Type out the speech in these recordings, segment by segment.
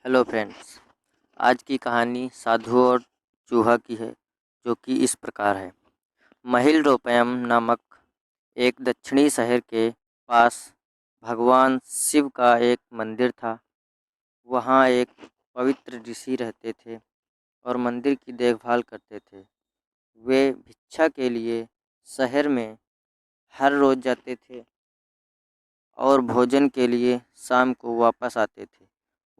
Hello friends. आज की कहानी साधु और चूहा की है, जो कि इस प्रकार है। महिलरोपयम नामक एक दक्षिणी शहर के पास भगवान शिव का एक मंदिर था। वहाँ एक पवित्र ऋषि रहते थे और मंदिर की देखभाल करते थे। वे भिक्षा के लिए शहर में हर रोज़ जाते थे और भोजन के लिए शाम को वापस आते थे।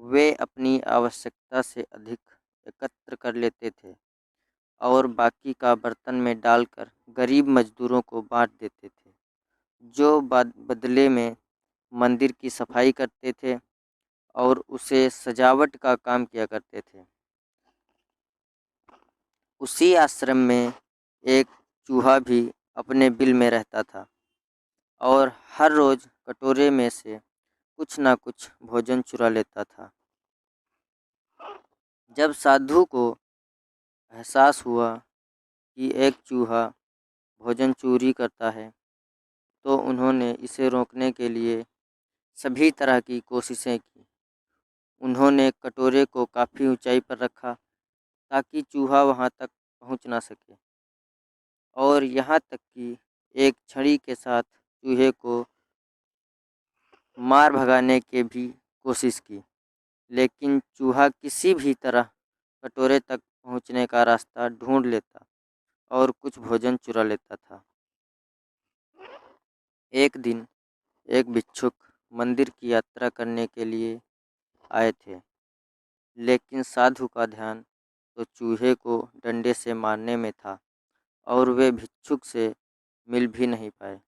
वे अपनी आवश्यकता से अधिक एकत्र कर लेते थे और बाकी का बर्तन में डालकर गरीब मजदूरों को बांट देते थे, जो बदले में मंदिर की सफाई करते थे और उसे सजावट का काम किया करते थे। उसी आश्रम में एक चूहा भी अपने बिल में रहता था और हर रोज़ कटोरे में से कुछ ना कुछ भोजन चुरा लेता था। जब साधु को एहसास हुआ कि एक चूहा भोजन चोरी करता है, तो उन्होंने इसे रोकने के लिए सभी तरह की कोशिशें की। उन्होंने कटोरे को काफ़ी ऊंचाई पर रखा ताकि चूहा वहां तक पहुंच ना सके, और यहाँ तक कि एक छड़ी के साथ चूहे को मार भगाने की भी कोशिश की, लेकिन चूहा किसी भी तरह कटोरे तक पहुंचने का रास्ता ढूंढ लेता और कुछ भोजन चुरा लेता था। एक दिन एक भिक्षुक मंदिर की यात्रा करने के लिए आए थे, लेकिन साधु का ध्यान तो चूहे को डंडे से मारने में था और वे भिक्षुक से मिल भी नहीं पाए।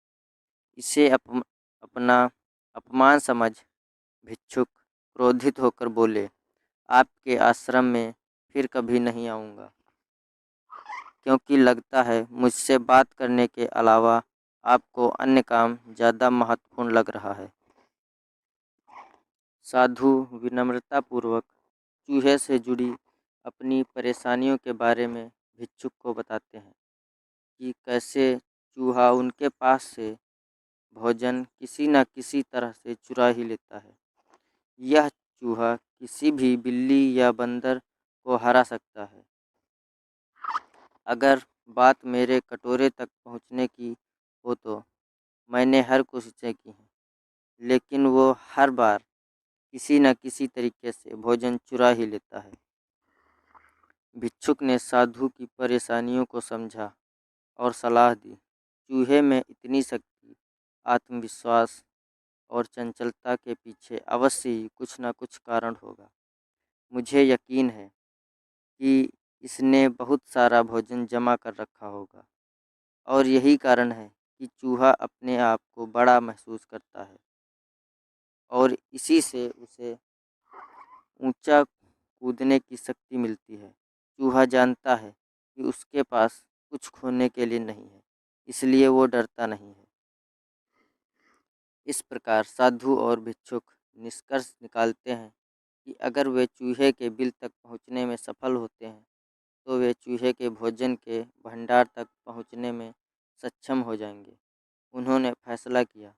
इसे अपना अपमान समझ भिक्षुक क्रोधित होकर बोले, आपके आश्रम में फिर कभी नहीं आऊँगा, क्योंकि लगता है मुझसे बात करने के अलावा आपको अन्य काम ज़्यादा महत्वपूर्ण लग रहा है। साधु विनम्रतापूर्वक चूहे से जुड़ी अपनी परेशानियों के बारे में भिक्षुक को बताते हैं कि कैसे चूहा उनके पास से भोजन किसी न किसी तरह से चुरा ही लेता है। यह चूहा किसी भी बिल्ली या बंदर को हरा सकता है। अगर बात मेरे कटोरे तक पहुंचने की हो तो मैंने हर कोशिशें की हैं, लेकिन वो हर बार किसी न किसी तरीके से भोजन चुरा ही लेता है। भिक्षुक ने साधु की परेशानियों को समझा और सलाह दी। चूहे में इतनी शक्ति, आत्मविश्वास और चंचलता के पीछे अवश्य ही कुछ न कुछ कारण होगा। मुझे यकीन है कि इसने बहुत सारा भोजन जमा कर रखा होगा, और यही कारण है कि चूहा अपने आप को बड़ा महसूस करता है और इसी से उसे ऊंचा कूदने की शक्ति मिलती है। चूहा जानता है कि उसके पास कुछ खोने के लिए नहीं है, इसलिए वो डरता नहीं है। इस प्रकार साधु और भिक्षुक निष्कर्ष निकालते हैं कि अगर वे चूहे के बिल तक पहुंचने में सफल होते हैं, तो वे चूहे के भोजन के भंडार तक पहुंचने में सक्षम हो जाएंगे। उन्होंने फैसला किया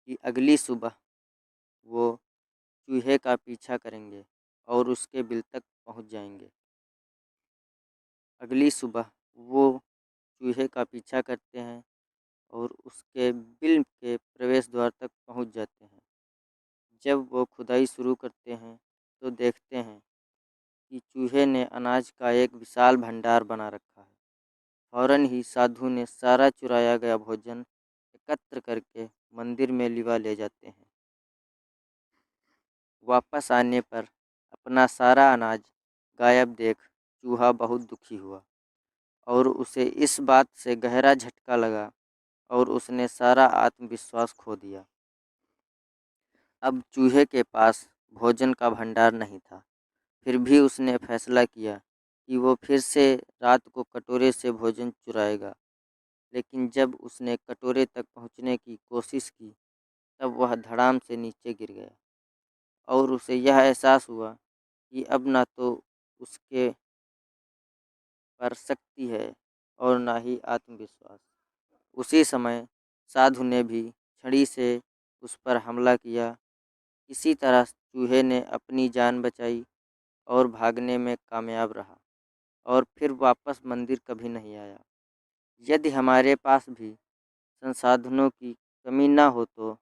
कि अगली सुबह वो चूहे का पीछा करेंगे और उसके बिल तक पहुंच जाएंगे। अगली सुबह वो चूहे का पीछा करते हैं और उसके बिल के प्रवेश द्वार तक पहुंच जाते हैं। जब वो खुदाई शुरू करते हैं, तो देखते हैं कि चूहे ने अनाज का एक विशाल भंडार बना रखा है। फौरन ही साधु ने सारा चुराया गया भोजन एकत्र करके मंदिर में लिवा ले जाते हैं। वापस आने पर अपना सारा अनाज गायब देख चूहा बहुत दुखी हुआ और उसे इस बात से गहरा झटका लगा और उसने सारा आत्मविश्वास खो दिया। अब चूहे के पास भोजन का भंडार नहीं था, फिर भी उसने फैसला किया कि वो फिर से रात को कटोरे से भोजन चुराएगा। लेकिन जब उसने कटोरे तक पहुंचने की कोशिश की, तब वह धड़ाम से नीचे गिर गया और उसे यह एहसास हुआ कि अब ना तो उसके पर शक्ति है और ना ही आत्मविश्वास। उसी समय साधु ने भी छड़ी से उस पर हमला किया। इसी तरह चूहे ने अपनी जान बचाई और भागने में कामयाब रहा और फिर वापस मंदिर कभी नहीं आया। यदि हमारे पास भी संसाधनों की कमी ना हो तो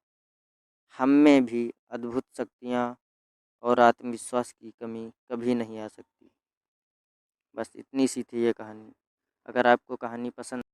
हम में भी अद्भुत शक्तियाँ और आत्मविश्वास की कमी कभी नहीं आ सकती। बस इतनी सी थी ये कहानी। अगर आपको कहानी पसंद